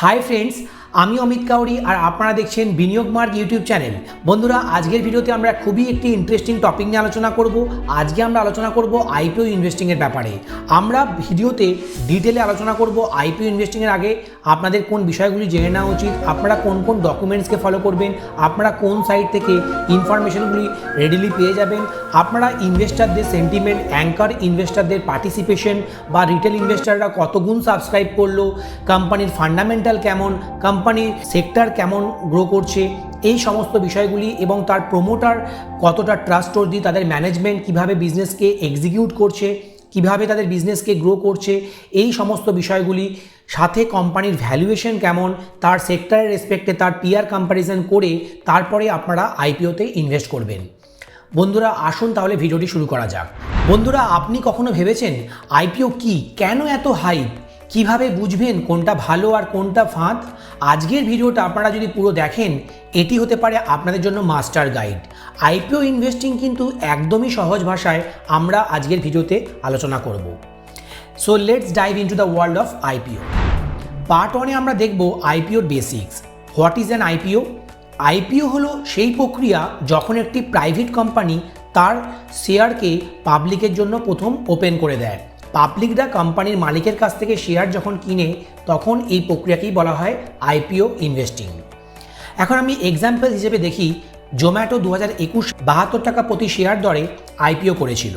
Hi friends, আমি অমিত কাউরি আর আপনারা দেখছেন বিনিয়োগ মার্গ ইউটিউব চ্যানেল। বন্ধুরা, আজকের ভিডিওতে আমরা খুবই একটি ইন্টারেস্টিং টপিক নিয়ে আলোচনা করব। আজকে আমরা আলোচনা করব আইপিও ইনভেস্টিংয়ের ব্যাপারে। আমরা ভিডিওতে ডিটেলে আলোচনা করব আইপিও ইনভেস্টিংয়ের আগে আপনাদের কোন বিষয়গুলি জেনে নেওয়া উচিত, আপনারা কোন কোন ডকুমেন্টসকে ফলো করবেন, আপনারা কোন সাইট থেকে ইনফরমেশনগুলি রেডিলি পেয়ে যাবেন, আপনারা ইনভেস্টারদের সেন্টিমেন্ট, অ্যাঙ্কার ইনভেস্টারদের পার্টিসিপেশন বা রিটেল ইনভেস্টাররা কত গুণ সাবস্ক্রাইব করলো, কোম্পানির ফান্ডামেন্টাল কেমন, কোম্পানির সেক্টর কেমন গ্রো করছে, এই সমস্ত বিষয়গুলি এবং তার প্রমোটার কতটা ট্রাস্টওয়ার্দি, তাদের ম্যানেজমেন্ট কিভাবে বিজনেসকে এক্সিকিউট করছে, কিভাবে তাদের বিজনেসকে গ্রো করছে, এই সমস্ত বিষয়গুলি সাথে কোম্পানির ভ্যালুয়েশন কেমন, তার সেক্টরের রেসপেক্টে তার পিয়ার কম্প্যারিজন করে তারপরে আপনারা আইপিওতে ইনভেস্ট করবেন। বন্ধুরা, আসুন তাহলে ভিডিওটি শুরু করা যাক। বন্ধুরা, আপনি কখনো ভেবেছেন আইপিও কি, কেন এত হাইপ, কিভাবে বুঝবেন কোনটা ভালো আর কোনটা ফাঁদ? আজকের ভিডিওটা আপনারা যদি পুরো দেখেন, এটি হতে পারে আপনাদের জন্য মাস্টার গাইড। আইপিও ইনভেস্টিং কিন্তু একদমই সহজ ভাষায় আমরা আজকের ভিডিওতে আলোচনা করব। So let's dive into the world of IPO. Part 1-এ আমরা দেখব আইপিওর basics. What is an IPO? IPO হলো সেই প্রক্রিয়া যখন একটি প্রাইভেট কোম্পানি তার শেয়ারকে পাবলিকের জন্য প্রথম ওপেন করে দেয়। পাবলিকরা কোম্পানির মালিকের কাছ থেকে শেয়ার যখন কিনে, তখন এই প্রক্রিয়াকেই বলা হয় আইপিও ইনভেস্টিং। এখন আমি এক্সাম্পল হিসেবে দেখি, জোম্যাটো 2021 72 টাকা প্রতি শেয়ার দরে আইপিও করেছিল।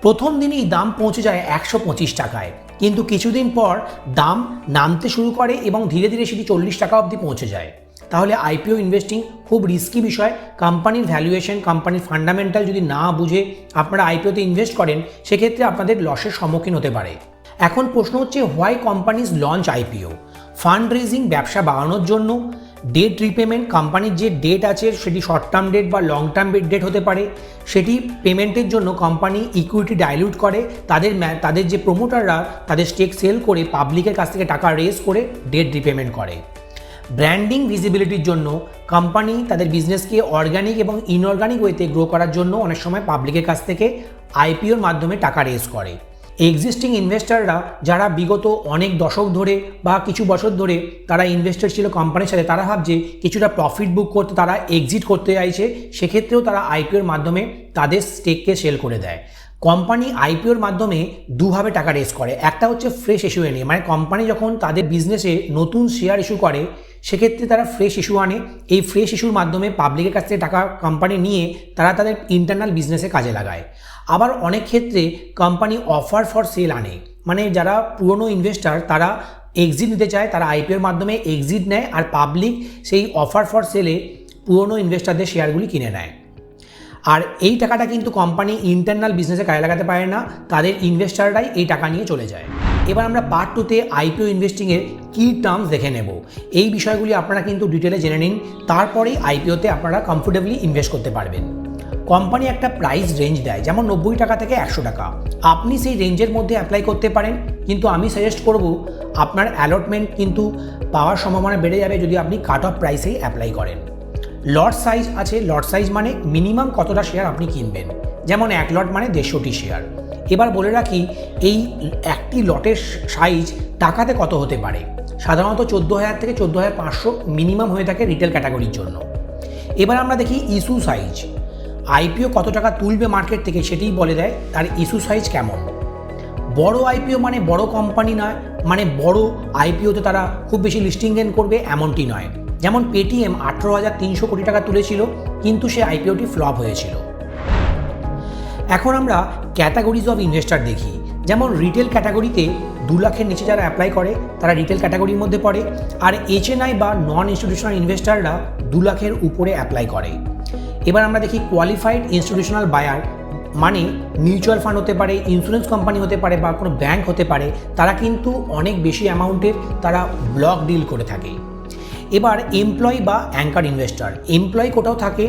প্রথম দিনই দাম পৌঁছে যায় 125 টাকায়, কিন্তু কিছুদিন পর দাম নামতে শুরু করে এবং ধীরে ধীরে সেটি 40 টাকা অবধি পৌঁছে যায়। তাহলে আইপিও ইনভেস্টিং খুব রিস্কি বিষয়। কোম্পানির ভ্যালুয়েশন, কোম্পানির ফান্ডামেন্টাল যদি না বুঝে আপনারা আইপিওতে ইনভেস্ট করেন, সেক্ষেত্রে আপনাদের লসের সম্মুখীন হতে পারে। এখন প্রশ্ন হচ্ছে, why companies launch IPO? Fund raising, ব্যবসা বাড়ানোর জন্য, ডেট রিপেমেন্ট, কোম্পানির যে ডেট আছে সেটি শর্ট টার্ম ডেট বা লং টার্ম ডেট হতে পারে, সেটি পেমেন্টের জন্য কোম্পানি ইকুইটি ডাইলিউট করে, তাদের যে প্রমোটাররা তাদের স্টেক সেল করে পাবলিকের কাছ থেকে টাকা রেজ করে ডেট রিপেমেন্ট করে। ব্র্যান্ডিং, ভিজিবিলিটির জন্য কোম্পানি তাদের বিজনেসকে অর্গানিক এবং ইনঅর্গানিক ওয়েতে গ্রো করার জন্য অনেক সময় পাবলিকের কাছ থেকে আইপিওর মাধ্যমে টাকা রেজ করে। এক্সিস্টিং ইনভেস্টাররা যারা বিগত অনেক দশক ধরে বা কিছু বছর ধরে তারা ইনভেস্টার ছিল কোম্পানির সাথে, তারা ভাবছে কিছুটা প্রফিট বুক করতে তারা এক্সিট করতে চাইছে, সেক্ষেত্রেও তারা আইপিওর মাধ্যমে তাদের স্টেককে সেল করে দেয়। কোম্পানি আইপিওর মাধ্যমে দুভাবে টাকা রেজ করে। একটা হচ্ছে ফ্রেশ ইস্যু এনে, মানে কোম্পানি যখন তাদের বিজনেসে নতুন শেয়ার ইস্যু করে, সেক্ষেত্রে তারা ফ্রেশ ইস্যু আনে। এই ফ্রেশ ইস্যুর মাধ্যমে পাবলিকের কাছ থেকে টাকা কোম্পানি নিয়ে তারা তাদের ইন্টারনাল বিজনেসে কাজে লাগায়। আবার অনেক ক্ষেত্রে কোম্পানি অফার ফর সেল আনে, মানে যারা পুরনো ইনভেস্টার তারা এক্সিট নিতে চায়, তারা আইপিওর মাধ্যমে এক্সিট নেয় আর পাবলিক সেই অফার ফর সেলে পুরনো ইনভেস্টারদের শেয়ারগুলি কিনে নেয়। আর এই টাকাটা কিন্তু কোম্পানি ইন্টারনাল বিজনেসে কাজে লাগাতে পারে না, তাদের ইনভেস্টাররাই এই টাকা নিয়ে চলে যায়। এবার আমরা পার্ট 2-তে আইপিও ইনভেস্টিংয়ের কি টার্মস দেখে নেব। এই বিষয়গুলি আপনারা কিন্তু ডিটেলে জেনে নিন, তারপরেই আইপিওতে আপনারা কমফোর্টেবলি ইনভেস্ট করতে পারবেন। কোম্পানি একটা প্রাইস রেঞ্জ দেয়, যেমন 90 টাকা থেকে 100 টাকা। আপনি সেই রেঞ্জের মধ্যে অ্যাপ্লাই করতে পারেন, কিন্তু আমি সাজেস্ট করব আপনার অ্যালটমেন্ট কিন্তু পাওয়ার সম্ভাবনা বেড়ে যাবে যদি আপনি কাট অফ প্রাইসেই অ্যাপ্লাই করেন। লট সাইজ আছে। লট সাইজ মানে মিনিমাম কতটা শেয়ার আপনি কিনবেন, যেমন 1 লট মানে 150টি শেয়ার। এবার বলে রাখি, এই একটি লটের সাইজ টাকাতে কত হতে পারে? সাধারণত 14,000 থেকে 14,500 মিনিমাম হয়ে থাকে রিটেল ক্যাটাগরির জন্য। এবার আমরা দেখি ইস্যু সাইজ। আইপিও কত টাকা তুলবে মার্কেট থেকে সেটিই বলে দেয় তার ইস্যু সাইজ কেমন। বড় আইপিও মানে বড় কোম্পানি নয়, মানে বড় আইপিওতে তারা খুব বেশি লিস্টিং গেইন করবে এমনটি নয়। যেমন পেটিএম 18,300 কোটি টাকা তুলেছিল, কিন্তু সে আইপিওটি ফ্লপ হয়েছিল। এখন আমরা ক্যাটাগরিজ অফ ইনভেস্টার দেখি। যেমন রিটেল ক্যাটাগরিতে 2 লাখের নিচে যারা অ্যাপ্লাই করে তারা রিটেল ক্যাটাগরির মধ্যে পড়ে, আর এইচএনআই বা নন ইনস্টিটিউশনাল ইনভেস্টাররা 2 লাখের উপরে অ্যাপ্লাই করে। এবার আমরা দেখি কোয়ালিফাইড ইনস্টিটিউশনাল বায়ার, মানে মিউচুয়াল ফান্ড হতে পারে, ইন্স্যুরেন্স কোম্পানি হতে পারে বা কোনো ব্যাংক হতে পারে, তারা কিন্তু অনেক বেশি অ্যামাউন্টের তারা ব্লক ডিল করে থাকে। এবার এমপ্লয়ি বা অ্যাঙ্কার ইনভেস্টার, এমপ্লয়ি কোটাও থাকে,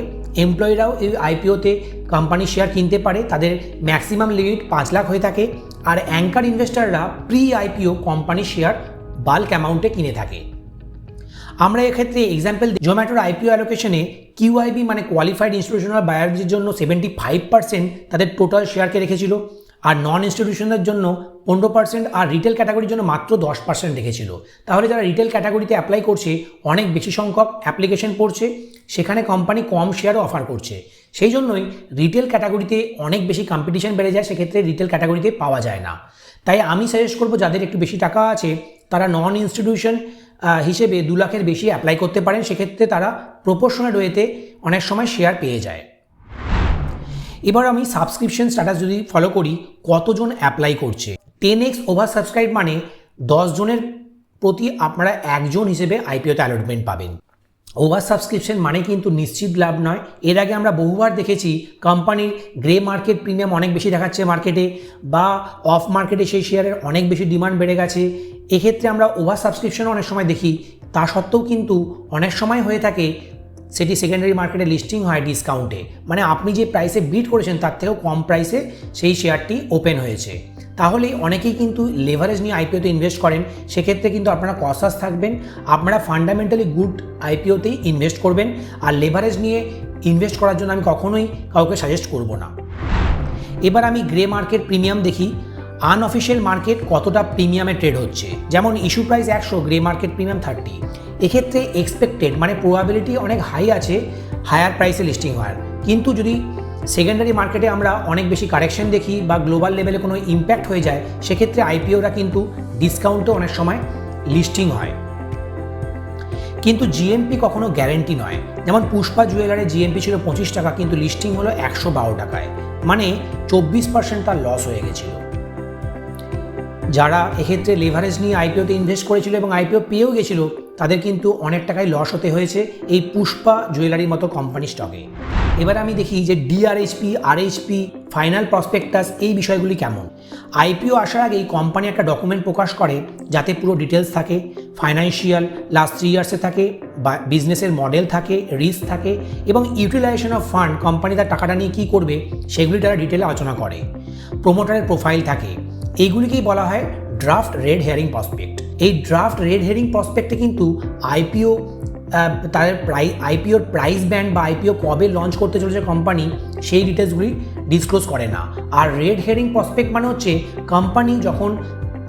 এমপ্লয়িরাও এই আইপিওতে কোম্পানি শেয়ার কিনতে পারে, তাদের ম্যাক্সিমাম লিমিট 5 লাখ হয়ে থাকে। আর অ্যাঙ্কার ইনভেস্টাররা pre IPO company share bulk অ্যামাউন্টে কিনে থাকে। আমরা এক্ষেত্রে এক্সাম্পল জোম্যাটোর আইপিও অ্যালোকেশনে কিউআইবি মানে কোয়ালিফাইড ইনস্টিটিউশনাল বায়ারদের জন্য 75% তাদের টোটাল শেয়ারকে রেখেছিল, আর নন ইনস্টিটিউশনের জন্য 15% আর রিটেল ক্যাটাগরির জন্য মাত্র 10% রেখেছিল। তাহলে যারা রিটেল ক্যাটাগরিতে অ্যাপ্লাই করছে অনেক বেশি সংখ্যক অ্যাপ্লিকেশন পড়ছে, সেখানে কোম্পানি কম শেয়ারও অফার করছে। সেই জন্যই রিটেল ক্যাটাগরিতে অনেক বেশি কম্পিটিশন বেড়ে যায়, সেক্ষেত্রে রিটেল ক্যাটাগরিতে পাওয়া যায় না। তাই আমি সাজেস্ট করবো যাদের একটু বেশি টাকা আছে তারা নন ইনস্টিটিউশন হিসেবে 2 লাখের বেশি অ্যাপ্লাই করতে পারেন, সেক্ষেত্রে তারা প্রপোর্শনাল ওয়েতে অনেক সময় শেয়ার পেয়ে যায়। এবার আমি সাবস্ক্রিপশন স্ট্যাটাস যদি ফলো করি, কতজন অ্যাপ্লাই করছে। 10x ওভার সাবস্ক্রাইব মানে 10 জনের প্রতি আপনারা একজন হিসেবে আইপিওতে অ্যালটমেন্ট পাবেন। ওভার সাবস্ক্রিপশন মানে কিন্তু নিশ্চিত লাভ নয়। এর আগে আমরা বহুবার দেখেছি কোম্পানির গ্রে মার্কেট প্রিমিয়াম অনেক বেশি দেখাচ্ছে মার্কেটে, বা অফ মার্কেটে সেই শেয়ারের অনেক বেশি ডিমান্ড বেড়ে গেছে। এক্ষেত্রে আমরা ওভার সাবস্ক্রিপশন অনেক সময় দেখি, তা সত্ত্বেও কিন্তু অনেক সময় হয়ে থাকে সেটি সেকেন্ডারি মার্কেটে লিস্টিং হয় ডিসকাউন্টে, মানে আপনি যে প্রাইসে বিড করেছেন তার থেকেও কম প্রাইসে সেই শেয়ারটি ওপেন হয়েছে। তাহলে অনেকেই কিন্তু লেভারেজ নিয়ে আইপিওতে ইনভেস্ট করেন, সেক্ষেত্রে কিন্তু আপনারা কসাস থাকবেন। আপনারা ফান্ডামেন্টালি গুড আইপিওতেই ইনভেস্ট করবেন, আর লেভারেজ নিয়ে ইনভেস্ট করার জন্য আমি কখনোই কাউকে সাজেস্ট করব না। এবার আমি গ্রে মার্কেট প্রিমিয়াম দেখি, আনঅফিসিয়াল মার্কেট কতটা প্রিমিয়ামে ট্রেড হচ্ছে। যেমন issue price 100, grey market premium 30। এক্ষেত্রে এক্সপেক্টেড মানে প্রবাবিলিটি অনেক হাই আছে হায়ার প্রাইসে লিস্টিং হওয়ার। কিন্তু যদি সেকেন্ডারি মার্কেটে আমরা অনেক বেশি কারেকশন দেখি বা গ্লোবাল লেভেলে কোনো ইম্প্যাক্ট হয়ে যায়, সেক্ষেত্রে আইপিওরা কিন্তু ডিসকাউন্টে অনেক সময় লিস্টিং হয়। কিন্তু জিএমপি কখনো গ্যারেন্টি নয়। যেমন পুষ্পা জুয়েলারের জিএমপি ছিল 25 টাকা, কিন্তু লিস্টিং হলো 112 টাকায়, মানে 24% তার লস হয়ে গেছিল। যারা এক্ষেত্রে লেভারেজ নিয়ে আইপিওতে ইনভেস্ট করেছিল এবং আইপিও পেয়েও গেছিল, তাদের কিন্তু অনেক টাকায় লস হতে হয়েছে এই পুষ্পা জুয়েলারির মতো কোম্পানি স্টকে। এবার আমি দেখি যে ডিআরএইচপি, আরএইচপি, ফাইনাল প্রসপেক্টাস এই বিষয়গুলি কেমন। আইপিও আসার আগেই কোম্পানি একটা ডকুমেন্ট প্রকাশ করে যাতে পুরো ডিটেলস থাকে, ফাইন্যান্সিয়াল লাস্ট 3 ইয়ার্সে থাকে, বা বিজনেসের মডেল থাকে, রিস্ক থাকে, এবং ইউটিলাইজেশন অফ ফান্ড, কোম্পানি তার টাকাটা নিয়ে কী করবে সেগুলি তারা ডিটেলে আলোচনা করে। প্রোমোটারের প্রোফাইল থাকে, এইগুলিকেই বলা হয় ড্রাফট রেড হেয়ারিং প্রসপেক্ট। এই ড্রাফট রেড হেয়ারিং প্রসপেক্টে কিন্তু আইপিও তাদের আইপিওর প্রাইস ব্যান্ড বা আইপিও কবে লঞ্চ করতে চলেছে কোম্পানি, সেই ডিটেলসগুলি ডিসক্লোজ করে না। আর রেড হেয়ারিং প্রসপেক্ট মানে হচ্ছে কোম্পানি যখন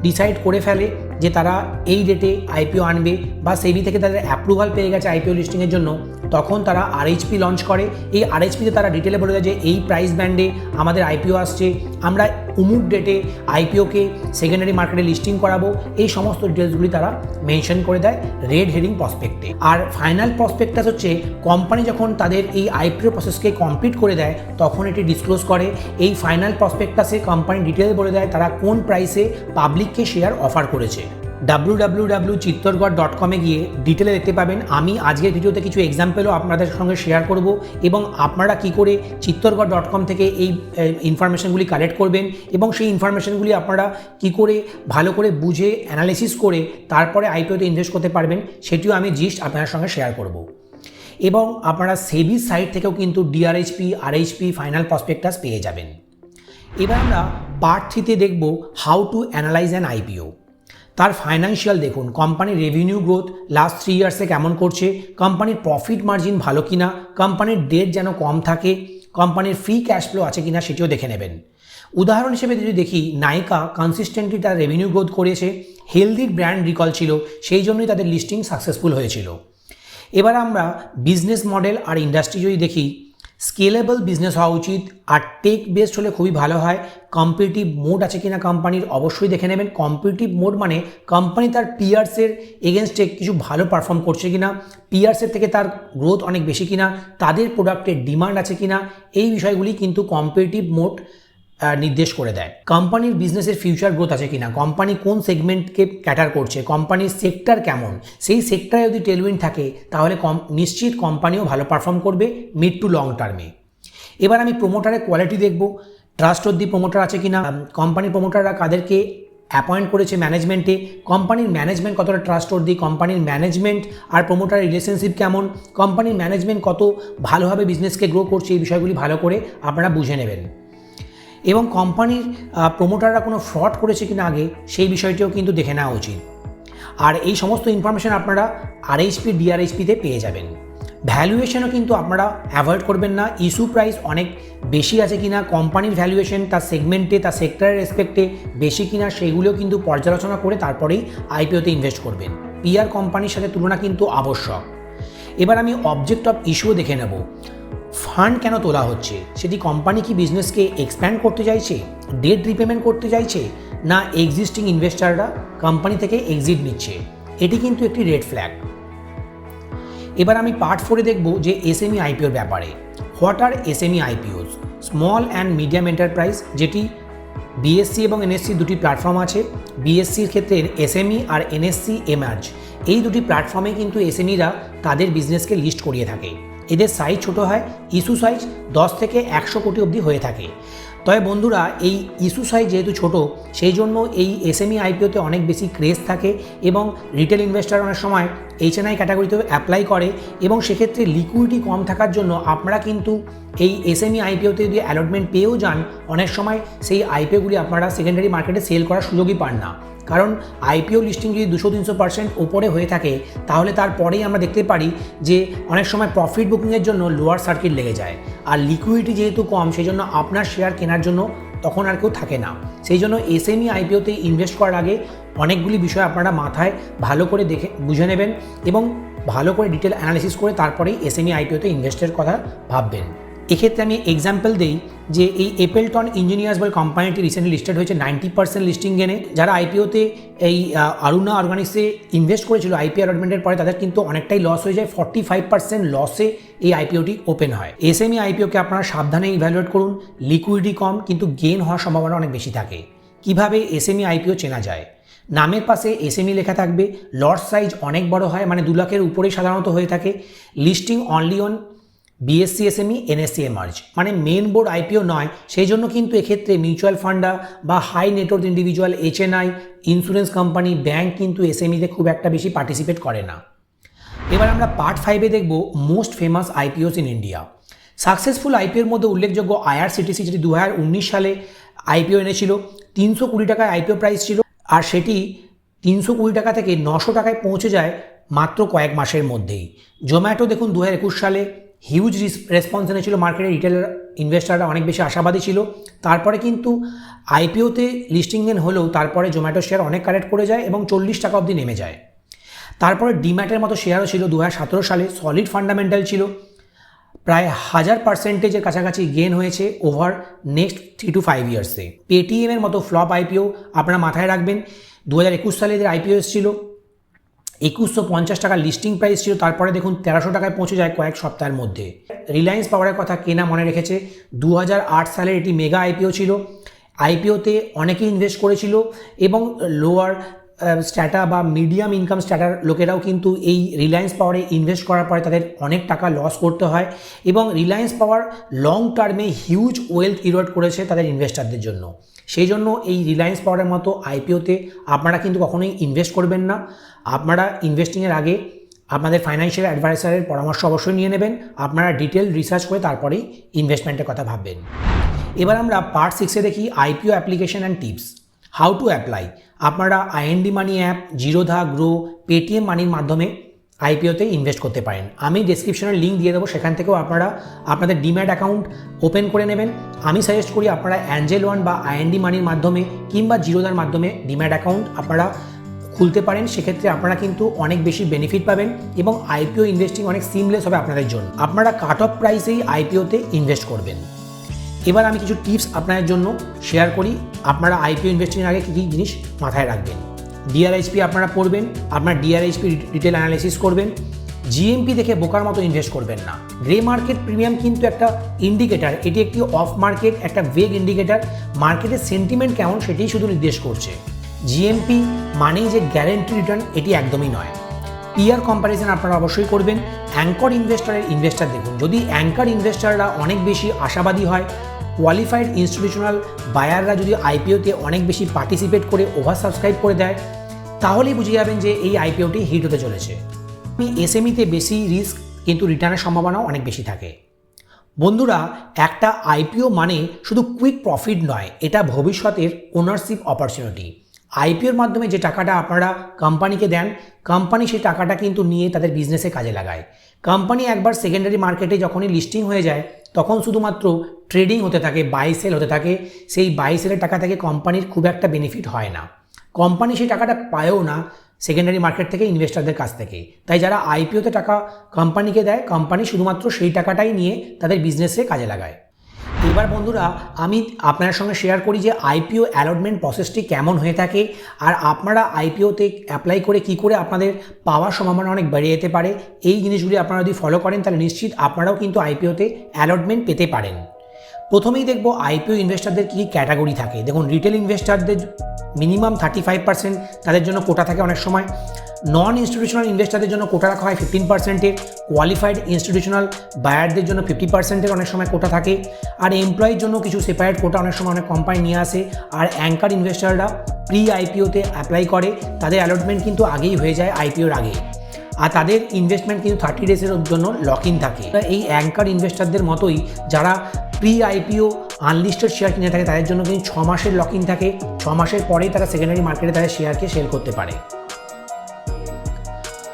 ডিসাইড করে ফেলে যে তারা এই ডেটে আইপিও আনবে, বা সেবি থেকে তাদের অ্যাপ্রুভাল পেয়ে গেছে আইপিও লিস্টিংয়ের জন্য, তখন তারা আরএইচপি লঞ্চ করে। এই আরএইচপিতে তারা ডিটেলে বলে দেয় যে এই প্রাইস ব্যান্ডে আমাদের আইপিও আসছে, আমরা অমুক ডেটে আইপিওকে সেকেন্ডারি মার্কেটে লিস্টিং করাবো। এই সমস্ত ডিটেলসগুলি তারা মেনশন করে দেয় রেড হেয়ারিং প্রসপেক্টে। আর ফাইনাল প্রসপেক্টাস হচ্ছে কোম্পানি যখন তাদের এই আইপিও প্রসেসকে কমপ্লিট করে দেয় তখন এটি ডিসক্লোজ করে। এই ফাইনাল প্রসপেক্টাসে কোম্পানি ডিটেল বলে দেয় তারা কোন প্রাইসে পাবলিককে শেয়ার অফার করেছে। www.chittorgarh.com গিয়ে ডিটেলে দেখতে পাবেন। আমি আজকের ভিডিওতে কিছু এক্সাম্পলও আপনাদের সঙ্গে শেয়ার করব, এবং আপনারা কি করে chittorgarh.com থেকে এই ইনফরমেশনগুলি কালেক্ট করবেন, এবং সেই ইনফরমেশনগুলি আপনারা কি করে ভালো করে বুঝে অ্যানালিসিস করে তারপরে আইপিওতে ইনভেস্ট করতে পারবেন, সেটিও আমি জিস্ট আপনাদের সঙ্গে শেয়ার করব। এবং আপনারা সেবি সাইট থেকেও কিন্তু ডিআরএইচপি, আরএইচপি, ফাইনাল প্রসপেক্টাস পেয়ে যাবেন। এবার আমরা পার্ট 3তে দেখব how to analyse an IPO. তার ফাইন্যান্সিয়াল দেখুন, কোম্পানির রেভিনিউ গ্রোথ লাস্ট 3 ইয়ার্সে কেমন করছে, কোম্পানির প্রফিট মার্জিন ভালো কিনা, কোম্পানির ডেট যেন কম থাকে, কোম্পানির ফ্রি ক্যাশ ফ্লো আছে কিনা সেটিও দেখে নেবেন। উদাহরণ হিসেবে যদি দেখি, নাইকা কনসিস্টেন্টলি তার রেভিনিউ গ্রোথ করেছে, হেলদি ব্র্যান্ড রিকল ছিল, সেই জন্যই তাদের লিস্টিং সাকসেসফুল হয়েছিল। এবার আমরা বিজনেস মডেল আর ইন্ডাস্ট্রি যদি দেখি, স্কেলেবল বিজনেস হওয়া উচিত, আর টেক বেসড হলে খুবই ভালো হয়। কম্পিটিটিভ মোড আছে কিনা কোম্পানির অবশ্যই দেখে নেবেন। কম্পিটিটিভ মোড মানে কোম্পানি তার পিয়ার্সের এগেনস্টে কিছু ভালো পারফর্ম করছে কিনা, পিয়ার্সের থেকে তার গ্রোথ অনেক বেশি কিনা, তাদের প্রোডাক্টের ডিমান্ড আছে কিনা, এই বিষয়গুলি কিন্তু কম্পিটিটিভ মোড নির্দেশ করে দেয়। কোম্পানির বিজনেসের ফিউচার গ্রোথ আছে কিনা, কোম্পানি কোন সেগমেন্টকে ক্যাটার করছে, কোম্পানির সেক্টর কেমন, সেই সেক্টরে যদি টেলউইন্ড থাকে তাহলে নিশ্চিত কোম্পানিও ভালো পারফর্ম করবে মিড টু লং টার্মে। এবার আমি প্রোমোটারের কোয়ালিটি দেখব, ট্রাস্টওয়ার্দি প্রোমোটার আছে কিনা, কোম্পানির প্রোমোটাররা কাদেরকে অ্যাপয়েন্ট করেছে ম্যানেজমেন্টে, কোম্পানির ম্যানেজমেন্ট কতটা ট্রাস্টওয়ার্দি, কোম্পানির ম্যানেজমেন্ট আর প্রোমোটারের রিলেশনশিপ কেমন, কোম্পানির ম্যানেজমেন্ট কত ভালোভাবে বিজনেসকে গ্রো করছে, এই বিষয়গুলি ভালো করে আপনারা বুঝে নেবেন। এবং কোম্পানির প্রোমোটাররা কোনো ফ্রড করেছে কিনা আগে, সেই বিষয়টিও কিন্তু দেখে নেওয়া উচিত। আর এই সমস্ত ইনফরমেশন আপনারা আরএইচপি, ডিআরএইচপিতে পেয়ে যাবেন। ভ্যালুয়েশনও কিন্তু আপনারা অ্যাভয়েড করবেন না। ইস্যু প্রাইস অনেক বেশি আছে কিনা, কোম্পানির ভ্যালুয়েশন তার সেগমেন্টে তার সেক্টরের রেসপেক্টে বেশি কিনা সেগুলোও কিন্তু পর্যালোচনা করে তারপরেই আইপিওতে ইনভেস্ট করবেন। পিআর কোম্পানির সাথে তুলনা কিন্তু আবশ্যক। এবার আমি অবজেক্ট অফ ইস্যুও দেখে নেব। ফান্ড কেন তোলা হচ্ছে, সেটি কোম্পানি কি বিজনেসকে এক্সপ্যান্ড করতে চাইছে, ডেট রিপেমেন্ট করতে চাইছে, না এক্সিস্টিং ইনভেস্টাররা কোম্পানি থেকে এক্সিট নিচ্ছে, এটি কিন্তু একটি রেড ফ্ল্যাগ। এবার আমি পার্ট 4-এ দেখব যে এসএমই আইপিওর ব্যাপারে। What are SME IPOs? Small and medium enterprise, যেটি বিএসসি এবং এনএসসি দুটি প্ল্যাটফর্ম আছে। বিএসসির ক্ষেত্রে এসএমই আর এনএসসি এমার্জ, এই দুটি প্ল্যাটফর্মে কিন্তু এসএমইরা তাদের বিজনেসকে লিস্ট করিয়ে থাকে। এদের সাইজ ছোট হয়, ইস্যু সাইজ 10 থেকে 100 কোটি অবধি হয়ে থাকে। তবে বন্ধুরা, এই ইস্যু সাইজ যেহেতু ছোট, সেই জন্য এই এসএমই আইপিওতে অনেক বেশি ক্রেজ থাকে এবং রিটেল ইনভেস্টার অনেক সময় এইচএনআই ক্যাটাগরিতেও অ্যাপ্লাই করে, এবং সেক্ষেত্রে লিকুইডিটি কম থাকার জন্য আপনারা কিন্তু এই এসএমই আইপিওতে যদি অ্যালটমেন্ট পেয়েও যান, অনেক সময় সেই আইপিওগুলি আপনারা সেকেন্ডারি মার্কেটে সেল করার সুযোগই পান না। কারণ আইপিও লিস্টিং যদি 200-300% ওপরে হয়ে থাকে, তাহলে তারপরেই আমরা দেখতে পারি যে অনেক সময় প্রফিট বুকিংয়ের জন্য লোয়ার সার্কিট লেগে যায়। আর লিকুইডিটি যেহেতু কম, সেই জন্য আপনার শেয়ার কেনার জন্য তখন আর কেউ থাকে না। সেই জন্য এসএমই আইপিওতে ইনভেস্ট করার আগে অনেকগুলি বিষয় আপনারা মাথায় ভালো করে দেখে বুঝে নেবেন এবং ভালো করে ডিটেল অ্যানালিসিস করে তারপরেই এসএমই আইপিওতে ইনভেস্টের কথা ভাববেন। এক্ষেত্রে আমি এক্সাম্পল দিই যে এই এপেলটন ইঞ্জিনিয়ার্স বলে কোম্পানিটি রিসেন্টলি লিস্টেড হয়েছে 90% লিস্টিং গেনে। যারা আইপিওতে এই আরুনা অর্গানিক্সে ইনভেস্ট করেছিল আইপিও অ্যালটমেন্টের পরে, তাদের কিন্তু অনেকটাই লস হয়ে যায়। 45% লসে এই আইপিওটি ওপেন হয়। এসএমই আইপিওকে আপনারা সাবধানে ইভ্যালুয়েট করুন। লিকুইডিটি কম, কিন্তু গেইন হওয়ার সম্ভাবনা অনেক বেশি থাকে। কিভাবে এসএমই আইপিও চেনা যায়? নামের পাশে এসএমই লেখা থাকবে। লট সাইজ অনেক বড় হয়, মানে 2 লাখের উপরেই সাধারণত হয়ে থাকে। Listing only on BSE SME NSE emerge, মানে মেন বোর্ড আইপিও নয়। সেই জন্য কিন্তু এক্ষেত্রে মিউচুয়াল ফান্ডা বা high net worth individual, HNI, insurance company, bank কিন্তু এসএমইতে খুব একটা বেশি পার্টিসিপেট করে না। এবার আমরা পার্ট 5-এ দেখব most famous IPOs in India. Successful আইপিওর মধ্যে উল্লেখযোগ্য আইআরসিটিসি, যেটি 2019 সালে আইপিও এনেছিল। 300 কোটি টাকায় আইপিও প্রাইস ছিল, আর সেটি 300 কোটি টাকা থেকে 900 টাকায় পৌঁছে যায় মাত্র কয়েক মাসের মধ্যেই। জোম্যাটো দেখুন 2021 সালে হিউজ রেসপন্স এনেছিল মার্কেটে, রিটেল ইনভেস্টাররা অনেক বেশি আশাবাদী ছিল। তারপরে কিন্তু আইপিওতে লিস্টিং গেন হলেও তারপরে জোম্যাটো শেয়ার অনেক কারেক্ট করে যায় এবং 40 টাকা অবধি নেমে যায়। তারপরে ডিম্যাটের মতো শেয়ারও ছিল 2017 সালে, সলিড ফান্ডামেন্টাল ছিল, প্রায় 1000%-এর কাছাকাছি গেন হয়েছে ওভার নেক্সট 3 to 5 ইয়ার্সে। পেটিএমের মতো ফ্লপ আইপিও আপনারা মাথায় রাখবেন। 2021 সালে এদের আইপিও এসেছিল, 2150 টাকা লিস্টিং প্রাইস ছিল, তারপরে দেখুন 1300 টাকায় পৌঁছে যায় কয়েক সপ্তাহের মধ্যে। রিলায়েন্স পাওয়ারের কথা কেনা মনে রেখেছে, 2008 সালের এটি মেগা আইপিও ছিল। আইপিওতে অনেকেই ইনভেস্ট করেছিল এবং লোয়ার স্ট্যাটা বা মিডিয়াম ইনকাম স্ট্যাটার লোকেরাও কিন্তু এই রিলায়েন্স পাওয়ারে ইনভেস্ট করার পরে তাদের অনেক টাকা লস করতে হয়, এবং রিলায়েন্স পাওয়ার লং টার্মে হিউজ ওয়েলথ ইরোড করেছে তাদের ইনভেস্টারদের জন্য। সেই জন্য এই রিলায়েন্স পাওয়ারের মতো আইপিওতে আপনারা কিন্তু কখনোই ইনভেস্ট করবেন না। আপনারা ইনভেস্টিংয়ের আগে আপনাদের ফাইন্যান্সিয়াল অ্যাডভাইসারের পরামর্শ অবশ্যই নিয়ে নেবেন। আপনারা ডিটেল রিসার্চ করে তারপরেই ইনভেস্টমেন্টের কথা ভাববেন। এবার আমরা পার্ট 6-এ দেখি IPO application and tips. How to apply. আপনারা IND money app, Zerodha, Groww, Paytm মানির মাধ্যমে আইপিওতে ইনভেস্ট করতে পারেন। আমি ডেসক্রিপশনের লিঙ্ক দিয়ে দেবো, সেখান থেকেও আপনারা আপনাদের ডিম্যাট অ্যাকাউন্ট ওপেন করে নেবেন। আমি সাজেস্ট করি আপনারা অ্যাঞ্জেল ওয়ান বা আইএনডি মানির মাধ্যমে কিংবা জিরোধার মাধ্যমে ডিম্যাট অ্যাকাউন্ট আপনারা খুলতে পারেন। সেক্ষেত্রে আপনারা কিন্তু অনেক বেশি বেনিফিট পাবেন এবং আইপিও ইনভেস্টিং অনেক সিমলেস হবে আপনাদের জন্য। আপনারা কাট অফ প্রাইসেই আইপিওতে ইনভেস্ট করবেন। এবার আমি কিছু টিপস আপনাদের জন্য শেয়ার করি। আপনারা আইপিও ইনভেস্টিংয়ের আগে কী কী জিনিস মাথায় রাখবেন। ডিআরএইচপি আপনারা পড়বেন, আপনার ডিআরএইচপি ডিটেল অ্যানালিসিস করবেন। জিএমপি দেখে বোকার মতো ইনভেস্ট করবেন না। গ্রে মার্কেট প্রিমিয়াম কিন্তু একটা ইন্ডিকেটার, এটি একটি অফ মার্কেট, একটা ভেগ ইন্ডিকেটার। মার্কেটের সেন্টিমেন্ট কেমন সেটাই শুধু নির্দেশ করছে। জিএমপি মানেই যে গ্যারেন্টি রিটার্ন, এটি একদমই নয়। পিয়ার কম্প্যারিজন আপনারা অবশ্যই করবেন। অ্যাঙ্কর ইনভেস্টরের ইনভেস্টার দেখুন, যদি অ্যাঙ্কর ইনভেস্টাররা অনেক বেশি আশাবাদী হয়, কোয়ালিফাইড ইনস্টিটিউশনাল বায়াররা যদি আইপিওতে অনেক বেশি পার্টিসিপেট করে ওভার সাবস্ক্রাইব করে দেয়, তাহলেই বুঝে যাবেন যে এই আইপিওটি হিট হতে চলেছে। এসএমইতে বেশি রিস্ক, কিন্তু রিটার্নের সম্ভাবনাও অনেক বেশি থাকে। বন্ধুরা, একটা আইপিও মানে শুধু কুইক প্রফিট নয়, এটা ভবিষ্যতের ওনারশিপ অপরচুনিটি। আইপিওর মাধ্যমে যে টাকাটা আপনারা কোম্পানিকে দেন, কোম্পানি সেই টাকাটা কিন্তু নিয়ে তাদের বিজনেসে কাজে লাগায়। কোম্পানি একবার সেকেন্ডারি মার্কেটে যখনই লিস্টিং হয়ে যায় তখন শুধুমাত্র ট্রেডিং হতে থাকে, বাই সেল হতে থাকে। সেই বাই সেলের টাকা থেকে কোম্পানির খুব একটা বেনিফিট হয় না, কোম্পানি সেই টাকাটা পায়ও না সেকেন্ডারি মার্কেট থেকে, ইনভেস্টারদের কাছ থেকে। তাই যারা আইপিওতে টাকা কোম্পানিকে দেয়, কোম্পানি শুধুমাত্র সেই টাকাটাই নিয়ে তাদের বিজনেসে কাজে লাগায়। এবার বন্ধুরা আমি আপনার সঙ্গে শেয়ার করি যে আইপিও অ্যালটমেন্ট প্রসেসটি কেমন হয়ে থাকে, আর আপনারা আইপিওতে অ্যাপ্লাই করে কি করে আপনাদের পাওয়ার সম্ভাবনা অনেক বেড়ে যেতে পারে। এই জিনিসগুলি আপনারা যদি ফলো করেন তাহলে নিশ্চিত আপনারাও কিন্তু আইপিওতে অ্যালটমেন্ট পেতে পারেন। প্রথমেই দেখব আইপিও ইনভেস্টারদের কী ক্যাটাগরি থাকে। দেখুন, রিটেল ইনভেস্টারদের মিনিমাম 35% তাদের জন্য কোটা থাকে অনেক সময়। নন ইনস্টিটিউশনাল ইনভেস্টারদের জন্য কোটা রাখা হয় 15%, কোয়ালিফাইড ইনস্টিটিউশনাল বায়ারদের জন্য 50% অনেক সময় কোটা থাকে। আর এমপ্লয়ির জন্য কিছু সেপারেট কোটা অনেক সময় অনেক কোম্পানি নিয়ে আসে। আর অ্যাঙ্কার ইনভেস্টাররা প্রি আইপিওতে অ্যাপ্লাই করে, তাদের অ্যালটমেন্ট কিন্তু আগেই হয়ে যায় আইপিওর আগে, আর তাদের ইনভেস্টমেন্ট কিন্তু 30 ডেজের জন্য লক ইন থাকে। এই অ্যাঙ্কার ইনভেস্টারদের মতোই যারা প্রি আইপিও আনলিস্টেড শেয়ার কিনে থাকে তাদের জন্য কিন্তু 6 মাসের লক ইন থাকে। 6 মাসের পরেই তারা সেকেন্ডারি মার্কেটে তাদের শেয়ারকে সেল করতে পারে।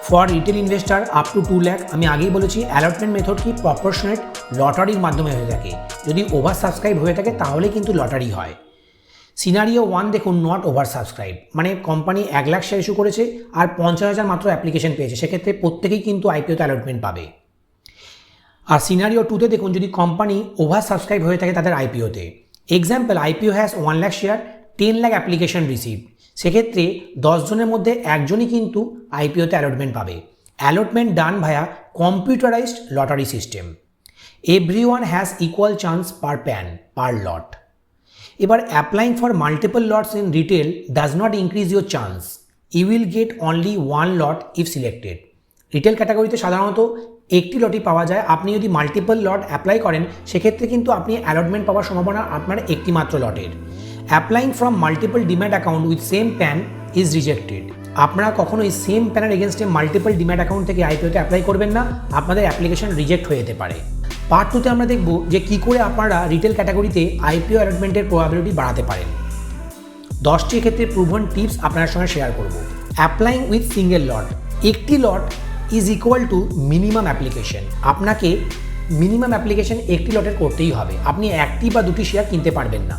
For retail investor up to 2 lakh, আমি আগেই বলেছি অ্যালটমেন্ট মেথড কি প্রপোর্শনেট লটারির মাধ্যমে হয়ে থাকে। যদি ওভার সাবস্ক্রাইব হয়ে থাকে তাহলে কিন্তু লটারি হয়। সিনারিও 1 দেখুন, নট ওভার সাবস্ক্রাইব, মানে কোম্পানি 1 লাখ শেয়ার ইস্যু করেছে আর 50,000 মাত্র অ্যাপ্লিকেশন পেয়েছে, সেক্ষেত্রে প্রত্যেকেই কিন্তু আইপিওতে অ্যালটমেন্ট পাবে। আর সিনারিও 2তে দেখুন, যদি কোম্পানি ওভার সাবস্ক্রাইব হয়ে থাকে তাদের আইপিওতে, example IPO has 1 lakh share, 10 lakh application receive, সেক্ষেত্রে 10 জনের মধ্যে একজনই কিন্তু আইপিওতে অ্যালটমেন্ট পাবে। Allotment done via computerised lottery system. Everyone has equal chance per PAN per lot. এবার applying for multiple lots in retail does not increase your chance, you will get only 1 lot if selected. Retail ক্যাটাগরিতে সাধারণত একটি লটই পাওয়া যায়। আপনি যদি multiple লট apply করেন সেক্ষেত্রে কিন্তু আপনি অ্যালটমেন্ট পাওয়ার সম্ভাবনা আপনার একটি মাত্র লটের। Applying from multiple demat account with same pen is rejected. আপনারা কখনোই সেম প্যানের এগেনস্টে মাল্টিপল ডিম্যাট অ্যাকাউন্ট থেকে আইপিওতে অ্যাপ্লাই করবেন না, আপনাদের অ্যাপ্লিকেশন রিজেক্ট হয়ে যেতে পারে। পার্ট 2তে আমরা দেখব যে কী করে আপনারা রিটেল ক্যাটাগরিতে আইপিও অ্যালটমেন্টের প্রবাবিলিটি বাড়াতে পারেন। 10টি ক্ষেত্রে প্রুভন টিপস আপনার সঙ্গে শেয়ার করব। অ্যাপ্লাইং উইথ সিঙ্গেল লট, একটি lot is equal to minimum application. আপনাকে মিনিমাম অ্যাপ্লিকেশন একটি লটের করতেই হবে, আপনি একটি বা দুটি শেয়ার কিনতে পারবেন না।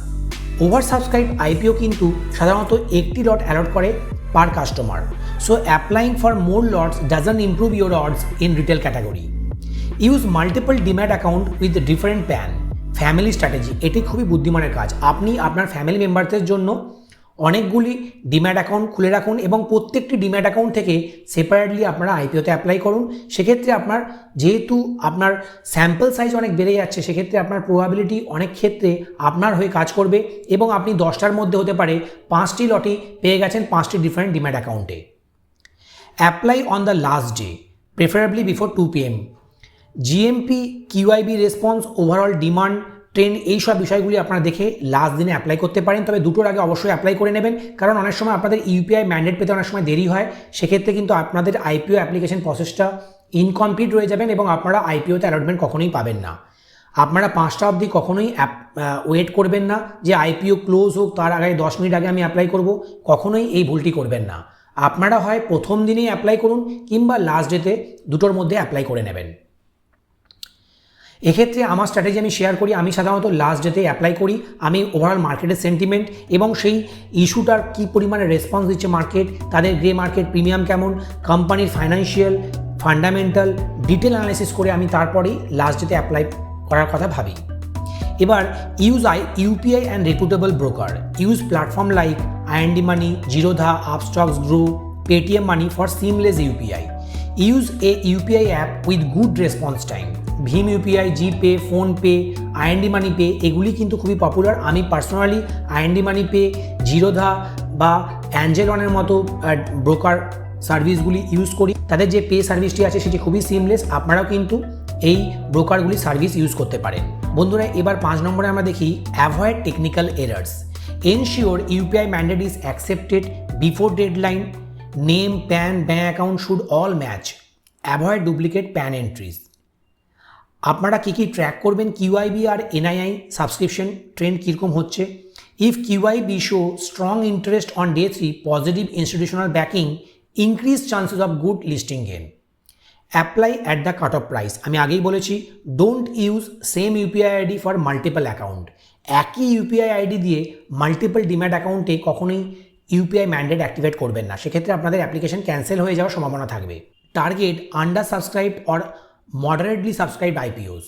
ওভার সাবস্ক্রাইব আইপিও কিন্তু সাধারণত একটি লট অ্যালট করে per customer, so applying for more lots doesn't improve your odds in retail category. Use multiple demat account with different PAN. Family strategy, এটি খুবই বুদ্ধিমানের কাজ। আপনি আপনার ফ্যামিলি মেম্বারদের জন্য অনেকগুলি ডিম্যাট অ্যাকাউন্ট খুলে রাখুন এবং প্রত্যেকটি ডিম্যাট অ্যাকাউন্ট থেকে সেপারেটলি আপনারা আইপিওতে অ্যাপ্লাই করুন। সেক্ষেত্রে আপনার যেহেতু আপনার স্যাম্পল সাইজ অনেক বেড়ে যাচ্ছে, সেক্ষেত্রে আপনার প্রবাবিলিটি অনেক ক্ষেত্রে আপনার হয়ে কাজ করবে এবং আপনি 10টার মধ্যে হতে পারে 5টি লটই পেয়ে গেছেন 5টি ডিফারেন্ট ডিম্যাট অ্যাকাউন্টে। Apply on the last day, preferably before 2 PM। GMP, QIB response, overall demand trend, এই সব বিষয়গুলি আপনারা দেখে লাস্ট দিনে অ্যাপ্লাই করতে পারেন। তবে 2টোর আগে অবশ্যই অ্যাপ্লাই করে নেবেন, কারণ অনেক সময় আপনাদের ইউপিআই ম্যান্ডেট পেতে অনেক সময় দেরি হয়। সেক্ষেত্রে কিন্তু আপনাদের আইপিও অ্যাপ্লিকেশন প্রসেসটা ইনকমপ্লিট রয়ে যাবেন এবং আপনারা আইপিওতে অ্যালটমেন্ট কখনোই পাবেন না। আপনারা 5টা অবধি কখনোই ওয়েট করবেন না যে আইপিও ক্লোজ হোক তার আগে 10 মিনিট আগে আমি অ্যাপ্লাই করব, কখনোই এই ভুলটি করবেন না। আপনারা হয় প্রথম দিনেই অ্যাপ্লাই করুন কিংবা লাস্ট ডেতে, 2টোর মধ্যে অ্যাপ্লাই করে নেবেন। এক্ষেত্রে আমার স্ট্র্যাটেজি আমি শেয়ার করি। আমি সাধারণত লাস্ট ডেতে অ্যাপ্লাই করি। আমি ওভারঅল মার্কেটের সেন্টিমেন্ট এবং সেই ইস্যুটার কী পরিমাণে রেসপন্স দিচ্ছে মার্কেট, তাদের গ্রে মার্কেট প্রিমিয়াম কেমন, কোম্পানির ফাইন্যান্সিয়াল ফান্ডামেন্টাল ডিটেল অ্যানালাইসিস করে আমি তারপরেই লাস্ট ডেতে অ্যাপ্লাই করার কথা ভাবি। এবার use UPI and reputable broker. Use platform like IND money, Zerodha, Upstox, Groww, Paytm money for seamless UPI. Use a UPI app with good response time. ভীম UPI, GPay, PhonePe, IND money pay এগুলি কিন্তু খুবই popular. আমি personally IND money pay, Zerodha বা অ্যাঞ্জেলনের মতো broker সার্ভিসগুলি use করি। তাদের যে পে সার্ভিসটি আছে সেটি খুবই সিমলেস। আপনারাও কিন্তু এই ব্রোকারগুলি সার্ভিস ইউজ করতে পারেন। বন্ধুরা, এবার 5 নম্বরে আমরা দেখি avoid technical errors. Ensure UPI mandate is accepted before deadline. Name, pan, bank account should all match. Avoid duplicate pan entries. আপনারা কী কী ট্র্যাক করবেন, কিউআইবি আর এনআইআই সাবস্ক্রিপশন ট্রেন্ড কীরকম হচ্ছে, If QIB show strong interest on day 3, positive institutional backing, increased chances of good listing gain. Apply at the cutoff price. আমি আগেই বলেছি don't use seem UPI ID for multiple account. একই UPI ID দিয়ে multiple demat অ্যাকাউন্টে কখনোই UPI mandate activate করবেন না, সেক্ষেত্রে আপনাদের অ্যাপ্লিকেশন ক্যান্সেল হয়ে যাওয়ার সম্ভাবনা থাকবে। Target under subscribed or moderately subscribed IPOs.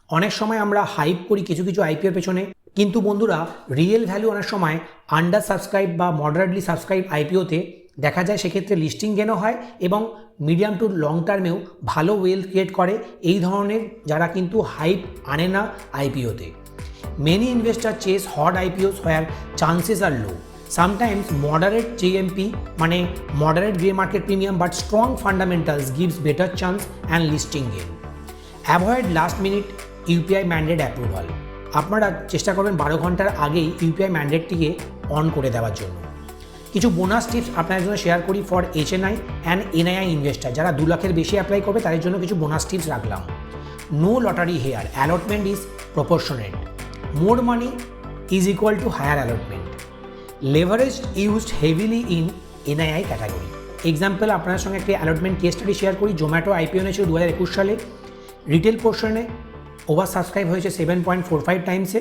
অনেক সময় আমরা হাইপ করি কিছু কিছু আইপিওর পেছনে, কিন্তু বন্ধুরা রিয়েল ভ্যালু অনেক সময় আন্ডার সাবস্ক্রাইব বা মডারেটলি সাবস্ক্রাইব আইপিওতে দেখা যায়, সেক্ষেত্রে লিস্টিং গেনও হয় এবং মিডিয়াম টু লং টার্মেও ভালো ওয়েলথ ক্রিয়েট করে এই ধরনের যারা কিন্তু হাইপ আনে না আইপিওতে। Many investor chase hot IPOs where chances are low. Sometimes moderate GMP মানে moderate grey market premium but strong fundamentals gives better chance and listing gain. Avoid last minute UPI mandate approval. আপনারা চেষ্টা করবেন 12 ঘন্টার আগেই UPI ম্যান্ডেটটিকে on করে দেওয়ার জন্য। কিছু বোনাস টিপস আপনাদের জন্য শেয়ার করি for HNI and NII investor যারা 2 লাখের বেশি অ্যাপ্লাই করবে তাদের জন্য কিছু বোনাস টিপস রাখলাম। No lottery here, allotment is proportionate, more money is equal to higher allotment. Leverage used heavily in NII category. Example আপনার সঙ্গে একটি অ্যালটমেন্ট কেস স্টাডি শেয়ার করি। জোম্যাটো আইপিও নিয়েছিল 2021 সালে, রিটেল পোর্শনে ওভার সাবস্ক্রাইব হয়েছে 7.45 টাইমসে,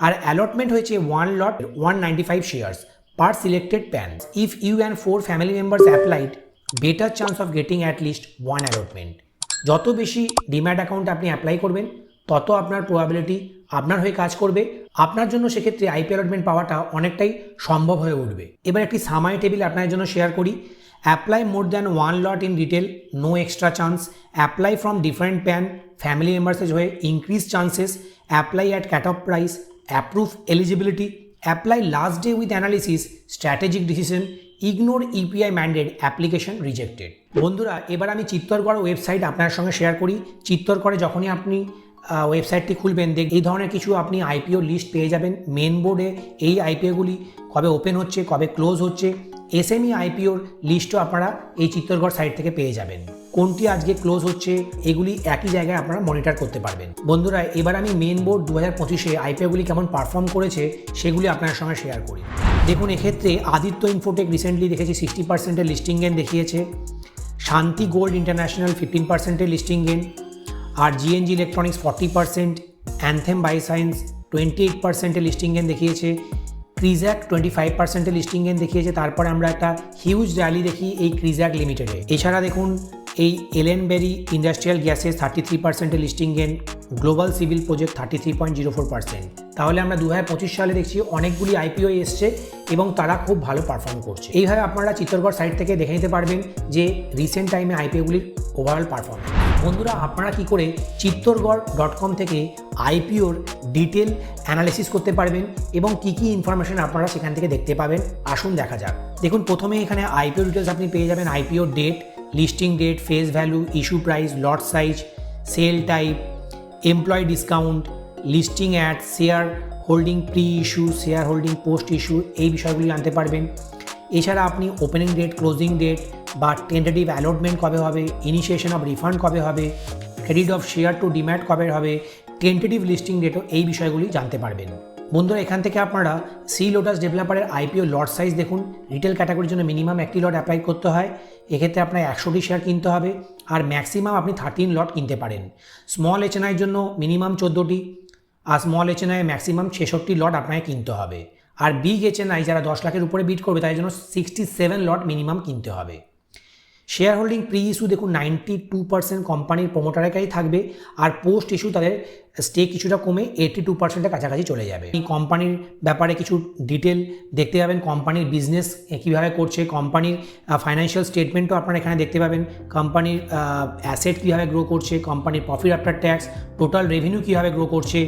আর অ্যালটমেন্ট হয়েছে 1 lot 195 shares per selected PAN. If you and 4 family members applied, better chance of getting at least 1 allotment. যত বেশি ডিম্যাট অ্যাকাউন্ট আপনি অ্যাপ্লাই করবেন তত আপনার প্রবাবিলিটি আপনার হয়ে কাজ করবে, আপনার জন্য সেক্ষেত্রে আইপি অ্যালটমেন্ট পাওয়াটা অনেকটাই সম্ভব হয়ে উঠবে। এবার একটি সামারি টেবিল আপনাদের জন্য শেয়ার করি। Apply more than 1 lot in retail, no extra chance. Apply from different PAN, family মেম্বার্সের হয়ে increase chances. Apply at cut off price, approve eligibility. Apply last day with analysis, strategic decision, ignore UPI mandate, application rejected. বন্ধুরা এবার আমি Chittorgarh website আপনার সঙ্গে share করি। চিত্তরগড়ে যখনই আপনি ওয়েবসাইটটি খুলবেন এই ধরনের কিছু আপনি আইপিও লিস্ট পেয়ে যাবেন। মেন বোর্ডে এই আইপিওগুলি কবে ওপেন হচ্ছে, কবে ক্লোজ হচ্ছে, SME আইপিওর লিস্টও আপনারা এই চিত্তরগড় সাইট থেকে পেয়ে যাবেন। কোনটি আজকে ক্লোজ হচ্ছে এগুলি একই জায়গায় আপনারা মনিটর করতে পারবেন। বন্ধুরা এবার আমি মেন বোর্ড 2025-এ আইপিওগুলি কেমন পারফর্ম করেছে সেগুলি আপনার সঙ্গে শেয়ার করি। দেখুন এক্ষেত্রে আদিত্য ইনফোটেক রিসেন্টলি দেখেছি 60% লিস্টিং গেন দেখিয়েছে, শান্তি গোল্ড ইন্টারন্যাশনাল 15% লিস্টিং গেন, আর GNG electronics 40%, anthem bioscience 28% listing gain দেখিয়েছে, ক্রিজ্যাক 25% লিস্টিং গেন দেখিয়েছে। তারপরে আমরা একটা হিউজ র্যালি দেখি এই ক্রিজ্যাক লিমিটেডে। এছাড়া দেখুন এই Ellenbarrie industrial gases 33% listing gain, global civil project 33.04%। তাহলে আমরা 2025 সালে দেখছি অনেকগুলি আইপিও এসছে এবং তারা খুব ভালো পারফর্ম করছে। এইভাবে আপনারা চিত্তরগড় সাইট থেকে দেখে নিতে পারবেন যে রিসেন্ট টাইমে আইপিওগুলির ওভারঅল পারফরমেন্স। বন্ধুরা আপনারা কি করে চিত্তরগড়.com থেকে আইপিওর ডিটেল অ্যানালিসিস করতে পারবেন এবং কি কি ইনফরমেশন আপনারা সেখান থেকে দেখতে পাবেন, আসুন দেখা যাক। দেখুন প্রথমে এখানে আইপিও ডিটেলস আপনি পেয়ে যাবেন। IPO date, listing date, face value, issue price, lot size, sale type, employ discount, listing ad, share holding pre issue, share holding post issue, এই বিষয়গুলি জানতে পারবেন। এছাড়া আপনি ওপেনিং ডেট, ক্লোজিং ডেট বা টেন্টেটিভ অ্যালটমেন্ট কবে হবে, ইনিশিয়েশন অফ রিফান্ড কবে হবে, credit of share to demat কবে হবে, টেন্টেটিভ লিস্টিং ডেটও, এই বিষয়গুলি জানতে পারবেন। বন্ধুরা এখান থেকে আপনারা সি লোটাস ডেভেলপারের আইপিও লট সাইজ দেখুন। রিটেল ক্যাটাগরির জন্য মিনিমাম 1টি লট অ্যাপ্লাই করতে হয়, এক্ষেত্রে আপনার 100টি শেয়ার কিনতে হবে, আর ম্যাক্সিমাম আপনি 13 লট কিনতে পারেন। স্মল HNI জন্য মিনিমাম 14টি, আর স্মল HNI ম্যাক্সিমাম 66 লট আপনাকে কিনতে হবে, আর বিগ HNI যারা 10 লাখের উপরে বিট করবে তাদের জন্য 67 লট মিনিমাম কিনতে হবে। শেয়ার হোল্ডিং প্রি ইস্যু দেখুন 92% কোম্পানির প্রোমোটারের কাছেই থাকবে, আর পোস্ট ইস্যু তাদের স্টেক কিছুটা কমে 82%-এর কাছাকাছি চলে যাবে। এই কোম্পানির ব্যাপারে কিছু ডিটেল দেখতে পাবেন, কোম্পানির বিজনেস কীভাবে করছে, কোম্পানির ফাইন্যান্সিয়াল স্টেটমেন্টও আপনারা এখানে দেখতে পাবেন, কোম্পানির অ্যাসেট কীভাবে গ্রো করছে, কোম্পানির profit after tax, total revenue কীভাবে গ্রো করছে,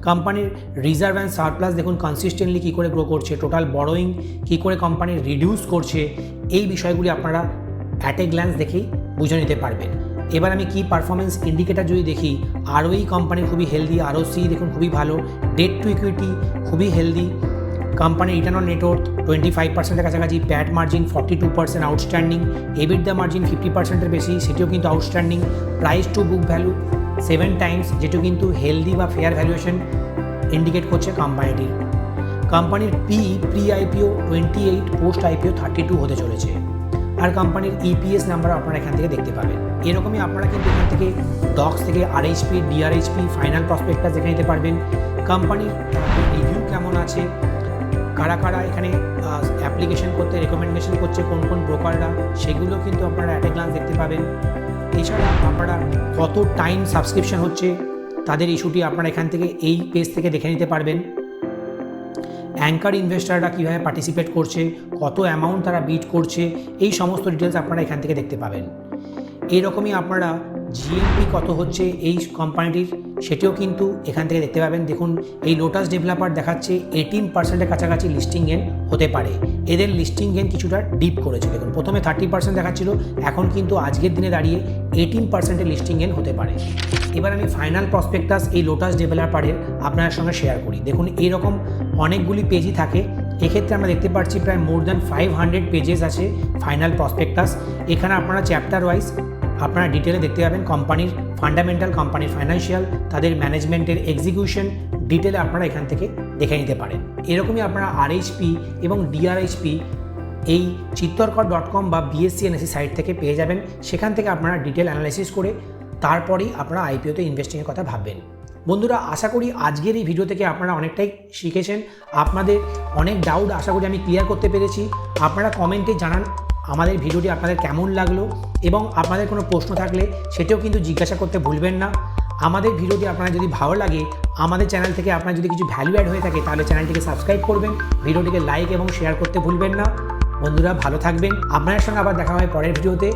কোম্পানির রিজার্ভ অ্যান্ড সারপ্লাস দেখুন কনসিস্টেন্টলি কী করে গ্রো করছে, টোটাল বরোয়িং কী করে কোম্পানি রিডিউস করছে, এই বিষয়গুলি আপনারা অ্যাট এ গ্ল্যান্স দেখেই বুঝে নিতে পারবেন। এবার আমি কি পারফরমেন্স ইন্ডিকেটার যদি দেখি, ROE কোম্পানি খুবই হেলদি, ROC দেখুন খুবই ভালো, ডেট টু ইকুইটি খুবই হেলদি, কোম্পানির রিটার্ন অন নেটওয়ার্থ 25%-এর কাছাকাছি, PAT margin 42% outstanding, EBITDA margin 50%-এর বেশি, সেটিও কিন্তু outstanding, price to book value 7 times, যেটিও কিন্তু হেলদি বা ফেয়ার ভ্যালুয়েশন ইন্ডিকেট করছে কোম্পানিটির। কোম্পানির প্রি আইপিও 28, পোস্ট আইপিও 32 হতে চলেছে। আর কোম্পানির ইপিএস নাম্বার আপনারা এখান থেকে দেখতে পাবেন। এরকমই আপনারা কিন্তু এখান থেকে ডক্স থেকে আরএইচপি, ডিআরএইচপি, ফাইনাল প্রসপেক্টাস দেখে নিতে পারবেন। কোম্পানির রিভিউ কেমন আছে, কারা কারা এখানে অ্যাপ্লিকেশন করতে রেকমেন্ডেশন করছে, কোন কোন ব্রোকাররা, সেগুলো কিন্তু আপনারা অ্যাট এ গ্লান্স দেখতে পাবেন। এছাড়া আপনারা কত টাইম সাবস্ক্রিপশন হচ্ছে তাদের ইস্যুটি আপনারা এখান থেকে এই পেজ থেকে দেখে নিতে পারবেন। অ্যাঙ্কার ইনভেস্টাররা কীভাবে পার্টিসিপেট করছে, কত অ্যামাউন্ট তারা বিট করছে, এই সমস্ত ডিটেলস আপনারা এখান থেকে দেখতে পাবেন। এইরকমই আপনারা জিএমপি কত হচ্ছে এই কোম্পানিটির, সেটিও কিন্তু এখান থেকে দেখতে পাবেন। দেখুন, এই লোটাস ডেভেলপার দেখাচ্ছে 18%-এর কাছাকাছি লিস্টিং গেন হতে পারে। এদের লিস্টিং গেন কিছুটা ডিপ করেছে। দেখুন, প্রথমে 30% দেখাচ্ছিল, এখন কিন্তু আজকের দিনে দাঁড়িয়ে 18%-এর লিস্টিং গেন হতে পারে। এবার আমি ফাইনাল প্রসপেক্টাস এই লোটাস ডেভেলপারের আপনার সঙ্গে শেয়ার করি। দেখুন, এইরকম অনেকগুলি পেজই থাকে। এক্ষেত্রে আমরা দেখতে পাচ্ছি প্রায় মোর দ্যান 500 পেজেস আছে ফাইনাল প্রসপেক্টাস। এখানে আপনারা চ্যাপ্টার ওয়াইজ আপনারা ডিটেলে দেখতে পাবেন কোম্পানির ফান্ডামেন্টাল, কোম্পানির ফাইন্যান্সিয়াল, তাদের ম্যানেজমেন্টের এক্সিকিউশন ডিটেলে আপনারা এখান থেকে দেখে নিতে পারেন। এরকমই আপনারা আরএইচপি এবং ডিআরএইচপি এই চিত্তরকর.com বা BSE/NSE সাইট থেকে পেয়ে যাবেন। সেখান থেকে আপনারা ডিটেল অ্যানালাইসিস করে তারপরেই আপনারা আইপিওতে ইনভেস্টিংয়ের কথা ভাববেন। বন্ধুরা, আশা করি আজকের এই ভিডিও থেকে আপনারা অনেকটাই শিখেছেন। আপনাদের অনেক ডাউট আশা করি আমি ক্লিয়ার করতে পেরেছি। আপনারা কমেন্টে জানান আমাদের ভিডিওটি আপনাদের কেমন লাগলো, এবং আপনাদের কোনো প্রশ্ন থাকলে সেটাও কিন্তু জিজ্ঞাসা করতে ভুলবেন না। আমাদের ভিডিওটি আপনার যদি ভালো লাগে, আমাদের চ্যানেল থেকে আপনার যদি কিছু ভ্যালু অ্যাড হয়ে থাকে, তাহলে চ্যানেলটিকে সাবস্ক্রাইব করবেন, ভিডিওটিকে লাইক এবং শেয়ার করতে ভুলবেন না। বন্ধুরা, ভালো থাকবেন। আপনাদের সঙ্গে আবার দেখা হয় পরের ভিডিওতে।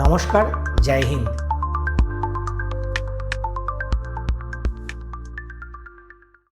নমস্কার, জয় হিন্দ।